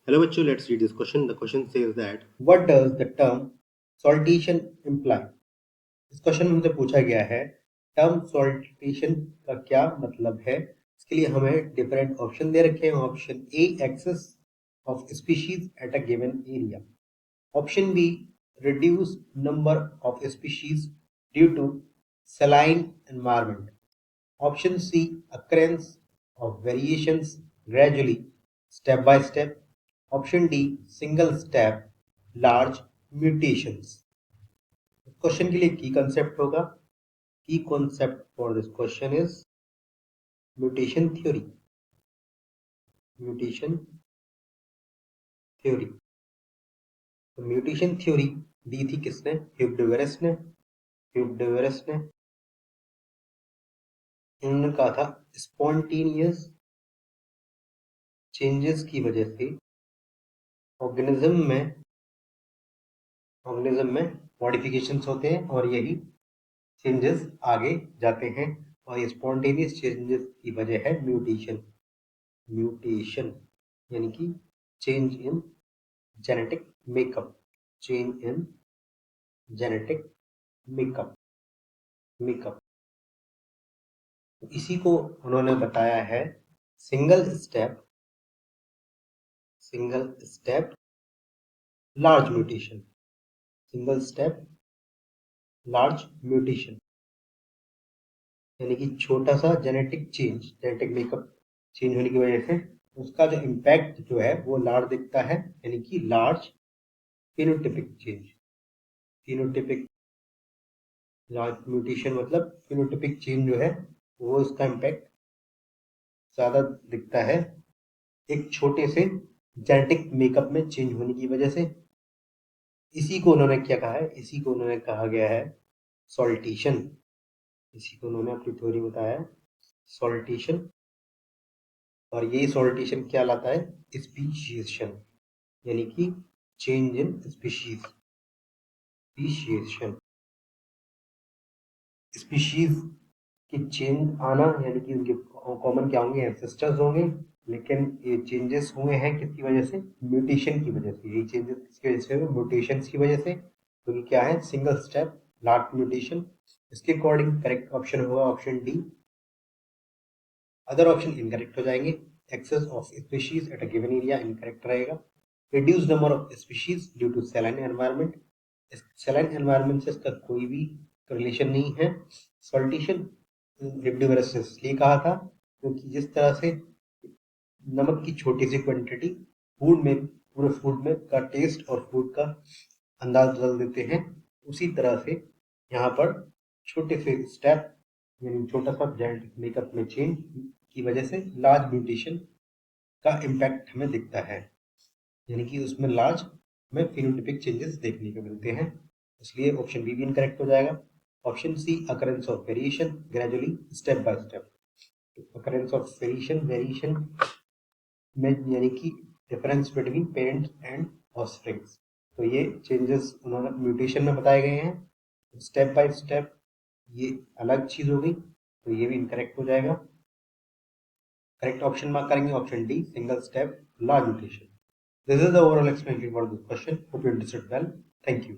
Hello, bachcho, let's read this question. The question says that what does the term saltation imply? इस question में हमसे पूछा गया है टर्म सॉल्टेशन का क्या मतलब है। इसके लिए हमें डिफरेंट ऑप्शन दे रखे हैं। Option A, excess of species at a given area. Option B, reduce number of species due to saline environment. Option C, occurrence of variations gradually, step by step. Option D, single step, large mutations. Question के लिए की concept होगा। की concept for this question is mutation theory. Mutation theory. तो mutation theory दी थी किसने? Hugh de Veres ने। Hugh de Veres ने इन्होंने कहा था स्पॉन्टेनियस चेंजेस की वजह से ऑर्गेनिज्म में मॉडिफिकेशंस होते हैं और यही चेंजेस आगे जाते हैं और ये स्पॉन्टेनियस चेंजेस की वजह है म्यूटेशन। म्यूटेशन यानी कि change in genetic makeup. Change in genetic makeup. इसी को उन्होंने बताया है single step large mutation. Single step large mutation यानी कि छोटा सा जेनेटिक मेकअप चेंज होने की वजह से उसका जो इम्पैक्ट जो है वो लार्ज दिखता है, यानी कि large phenotypic change. Phenotypic large mutation मतलब फिनोटिपिक चेंज जो है वो उसका इम्पैक्ट ज्यादा दिखता है एक छोटे से जेनेटिक मेकअप में चेंज होने की वजह से। इसी को उन्होंने क्या कहा है? इसी को उन्होंने कहा गया है सॉल्टेशन। इसी को उन्होंने अपनी थ्योरी बताया सॉल्टेशन। और ये सॉल्टेशन क्या लाता है? स्पीशिएशन यानी कि change in species. Speciation species की चेंज आना यानी कि उनके कॉमन क्या होंगे? एंसेस्टर्स होंगे, लेकिन ये चेंजेस हुए हैं किसकी वजह से? म्यूटेशन की वजह से। यही चेंजेस किसकी वजह से हुए? म्यूटेशन की वजह से। तो ये क्या है? Single step large mutation. इसके अकॉर्डिंग करेक्ट ऑप्शन होगा option D. Other option incorrect हो जाएंगे। Excess of species at a given area incorrect रहेगा। Reduce number of species due to saline environment. Saline environment से इसका कोई भी रिलेशन नहीं है। सॉल्टेशन रिड्यूस इसलिए कहा था क्योंकि जिस तरह से नमक की छोटी सी क्वांटिटी पूरे फूड में का टेस्ट और फूड का अंदाज बदल देते हैं, उसी तरह से यहाँ पर छोटे से स्टेप यानी छोटा सा जेनेटिक मेकअप में चेंज की वजह से लार्ज म्यूटेशन का इम्पैक्ट हमें दिखता है, यानी कि उसमें लार्ज में फिनोटिपिक चेंजेस देखने को मिलते हैं। इसलिए ऑप्शन बी भी इनकरेक्ट हो जाएगा। Option C, occurrence of variation gradually step by step. Occurrence of variation में यानी कि difference between parents and offsprings. तो ये चेंजेस उन्होंने म्यूटेशन में बताए गए हैं। स्टेप बाय स्टेप ये अलग चीज हो गई, तो ये भी इनकरेक्ट हो जाएगा। करेक्ट ऑप्शन मार्क करेंगे option D, single step large mutation. This is the overall explanation for this question. Hope you understood well. Thank you.